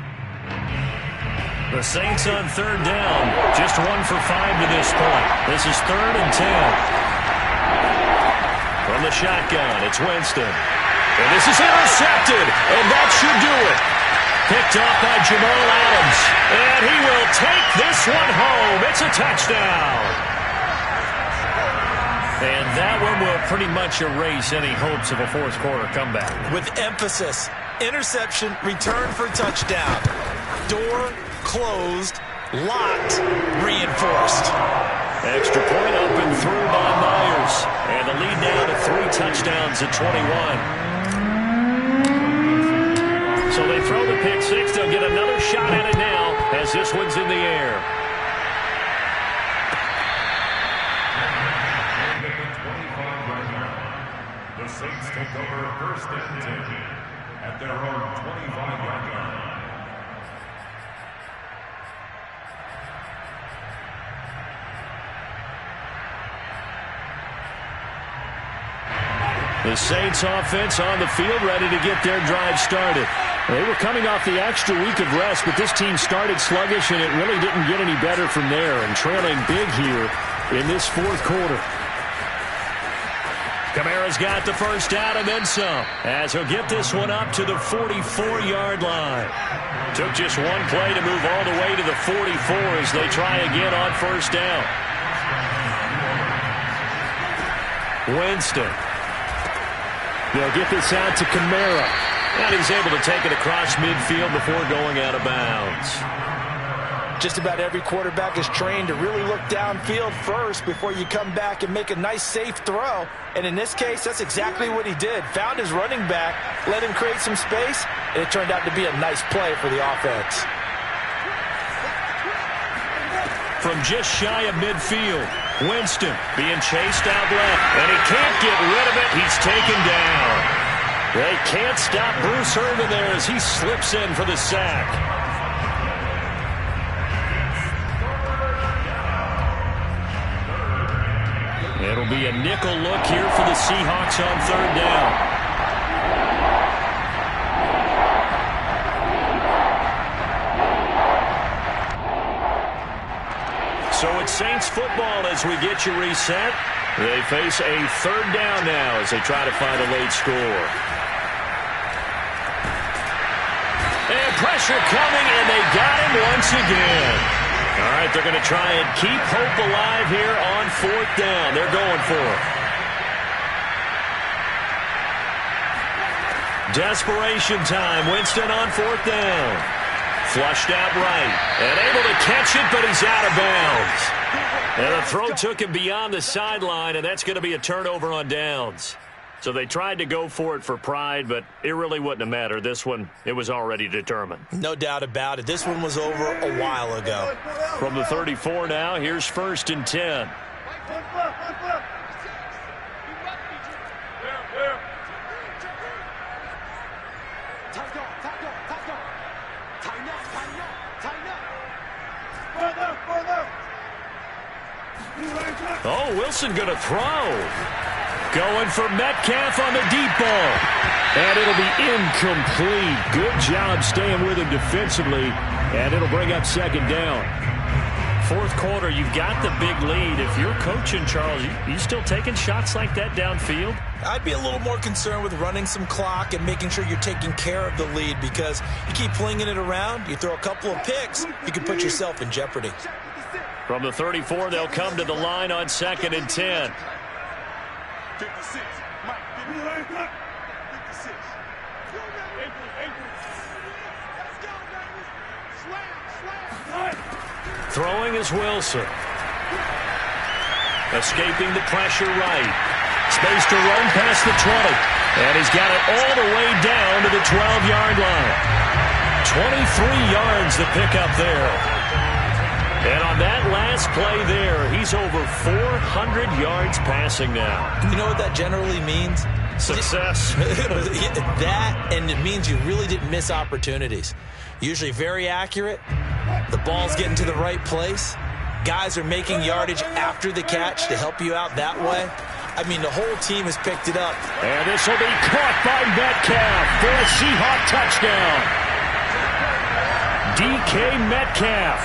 The Saints on 3rd down. Just 1 for 5 to this point. This is 3rd and 10. From the shotgun, it's Winston. And this is intercepted, and that should do it. Picked off by Jamal Adams. And he will take this one home. It's a touchdown. And that one will pretty much erase any hopes of a 4th quarter comeback. With emphasis, interception, return for touchdown. Door closed, locked, reinforced. Extra point up and through by Myers. And the lead now to 3 touchdowns at 21. So they throw the pick 6. They'll get another shot at it now as this one's in the air. The Saints take over first and 10 at their own 25-yard line. The Saints offense on the field ready to get their drive started. They were coming off the extra week of rest, but this team started sluggish, and it really didn't get any better from there, and trailing big here in this 4th quarter. Kamara's got the first down and then some, as he'll get this one up to the 44-yard line. Took just 1 play to move all the way to the 44 as they try again on first down. Winston. They'll get this out to Kamara. And he's able to take it across midfield before going out of bounds. Just about every quarterback is trained to really look downfield first before you come back and make a nice, safe throw. And in this case, that's exactly what he did. Found his running back, let him create some space, and it turned out to be a nice play for the offense. From just shy of midfield, Winston being chased out left, and he can't get rid of it. He's taken down. They can't stop Bruce Irvin there as he slips in for the sack. It'll be a nickel look here for the Seahawks on 3rd down. So it's Saints football as we get you reset. They face a third down now as they try to find a late score. And pressure coming, and they got him once again. All right, they're going to try and keep hope alive here on fourth down. They're going for it. Desperation time. Winston on fourth down. Flushed out right. And able to catch it, but he's out of bounds. And the throw took him beyond the sideline, and that's going to be a turnover on downs. So they tried to go for it for pride, but it really wouldn't have mattered. This one, it was already determined. No doubt about it. This one was over a while ago. From the 34 now, here's 1st and 10. Oh, Wilson going to throw. Going for Metcalf on the deep ball. And it'll be incomplete. Good job staying with him defensively. And it'll bring up 2nd down. Fourth quarter, you've got the big lead. If you're coaching, Charles, you still taking shots like that downfield? I'd be a little more concerned with running some clock and making sure you're taking care of the lead, because you keep flinging it around, you throw a couple of picks, you can put yourself in jeopardy. From the 34, they'll come to the line on 2nd and 10. 56. Mike, 56. Throwing is Wilson. Escaping the pressure right. Space to run past the 20. And he's got it all the way down to the 12-yard line. 23 yards the pickup there. And on that last play there, he's over 400 yards passing now. You know what that generally means? Success. That, and it means you really didn't miss opportunities. Usually very accurate. The ball's getting to the right place. Guys are making yardage after the catch to help you out that way. I mean, the whole team has picked it up. And this will be caught by Metcalf for a Seahawk touchdown. DK Metcalf,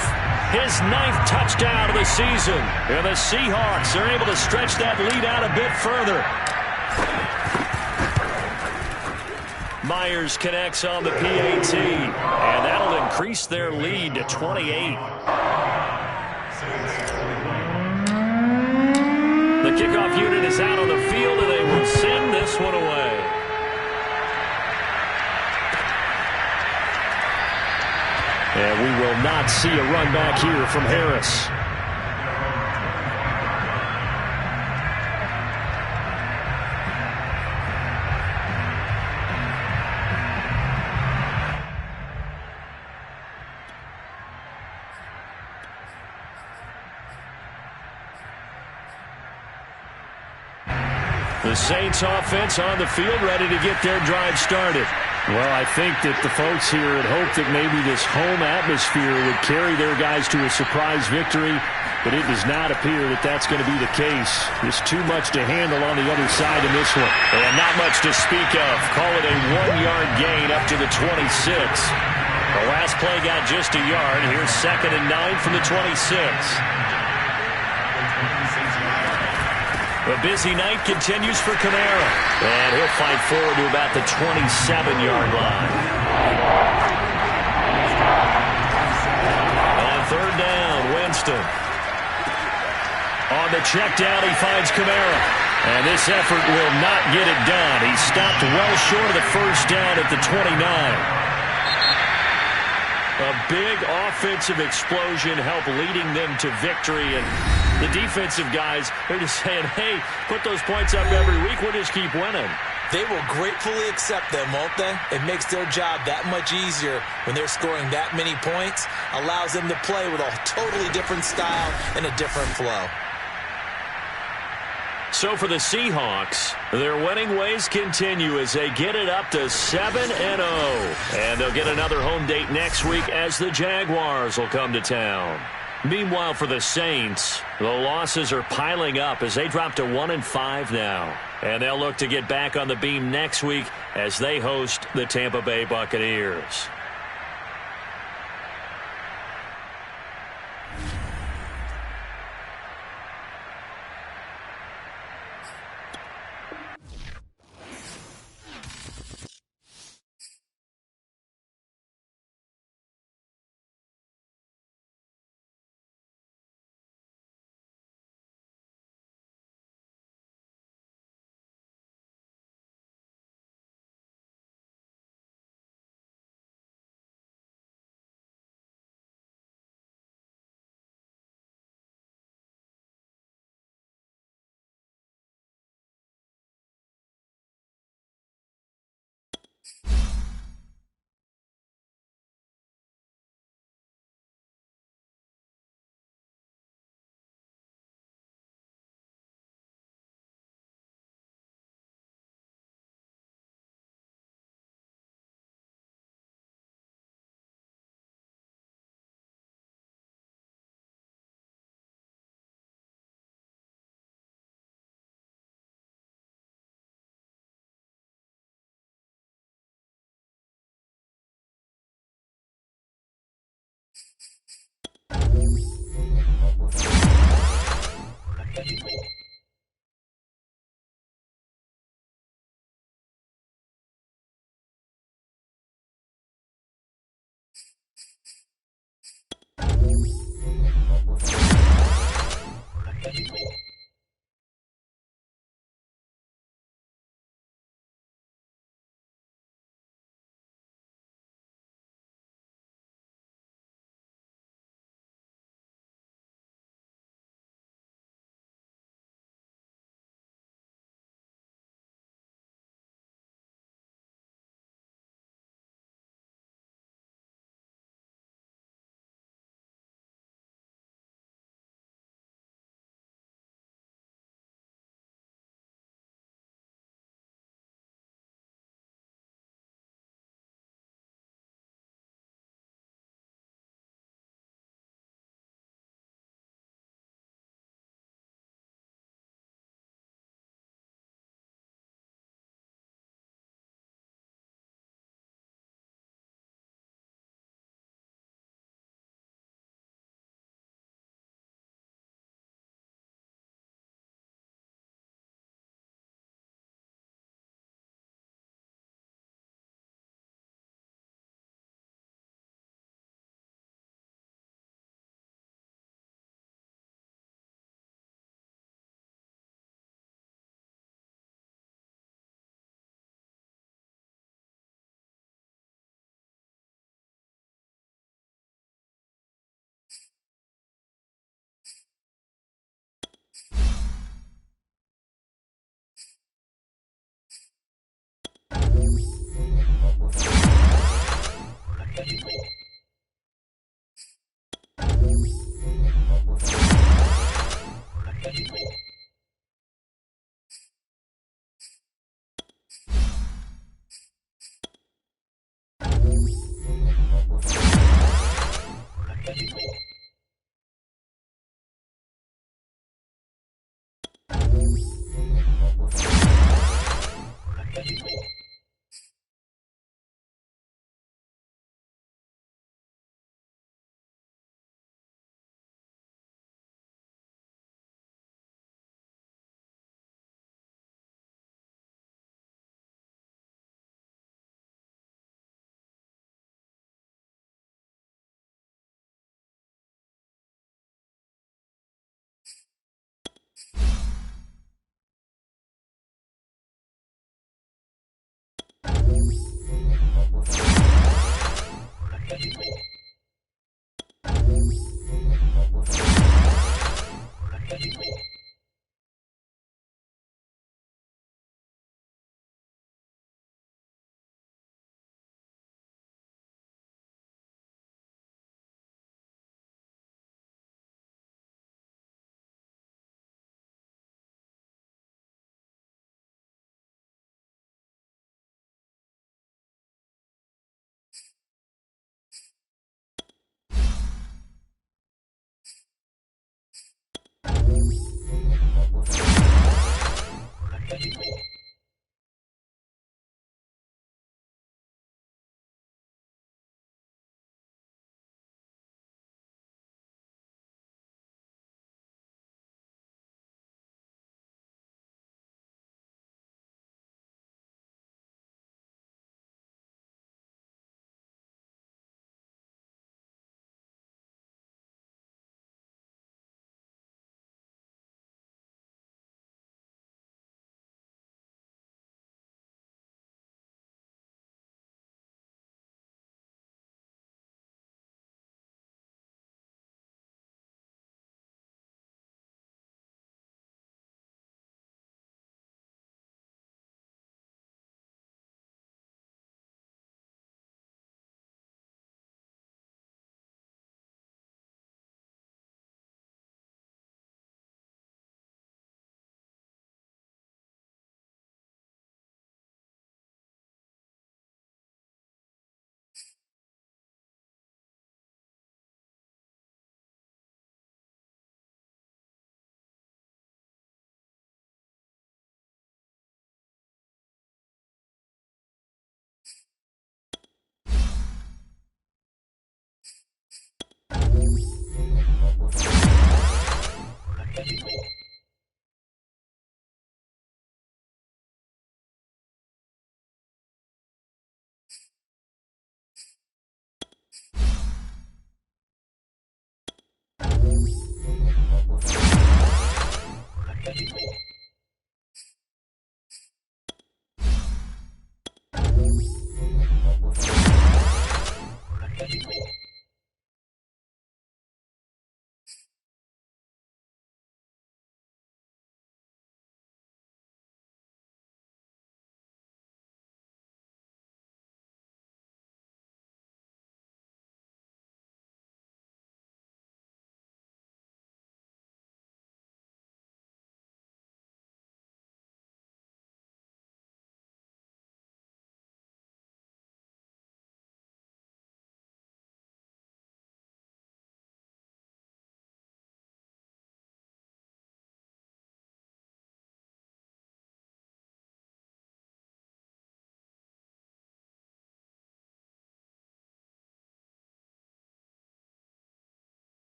his 9th touchdown of the season. And the Seahawks are able to stretch that lead out a bit further. Myers connects on the PAT, and that'll increase their lead to 28. The kickoff unit is out on the field, and they will send this one away. And we will not see a run back here from Harris. The Saints offense on the field, ready to get their drive started. Well, I think that the folks here had hoped that maybe this home atmosphere would carry their guys to a surprise victory, but it does not appear that that's going to be the case. There's too much to handle on the other side in this one. And not much to speak of. Call it a 1-yard gain up to the 26. The last play got just a yard. Here's 2nd and 9 from the 26. A busy night continues for Kamara. And he'll fight forward to about the 27-yard line. On 3rd down, Winston. On the check down, he finds Kamara. And this effort will not get it done. He stopped well short of the 1st down at the 29. A big offensive explosion helped leading them to victory. And the defensive guys, they're just saying, hey, put those points up every week. We'll just keep winning. They will gratefully accept them, won't they? It makes their job that much easier when they're scoring that many points. Allows them to play with a totally different style and a different flow. So for the Seahawks, their winning ways continue as they get it up to 7-0. And they'll get another home date next week as the Jaguars will come to town. Meanwhile, for the Saints, the losses are piling up as they drop to 1-5 now. And they'll look to get back on the beam next week as they host the Tampa Bay Buccaneers. Thank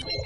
you.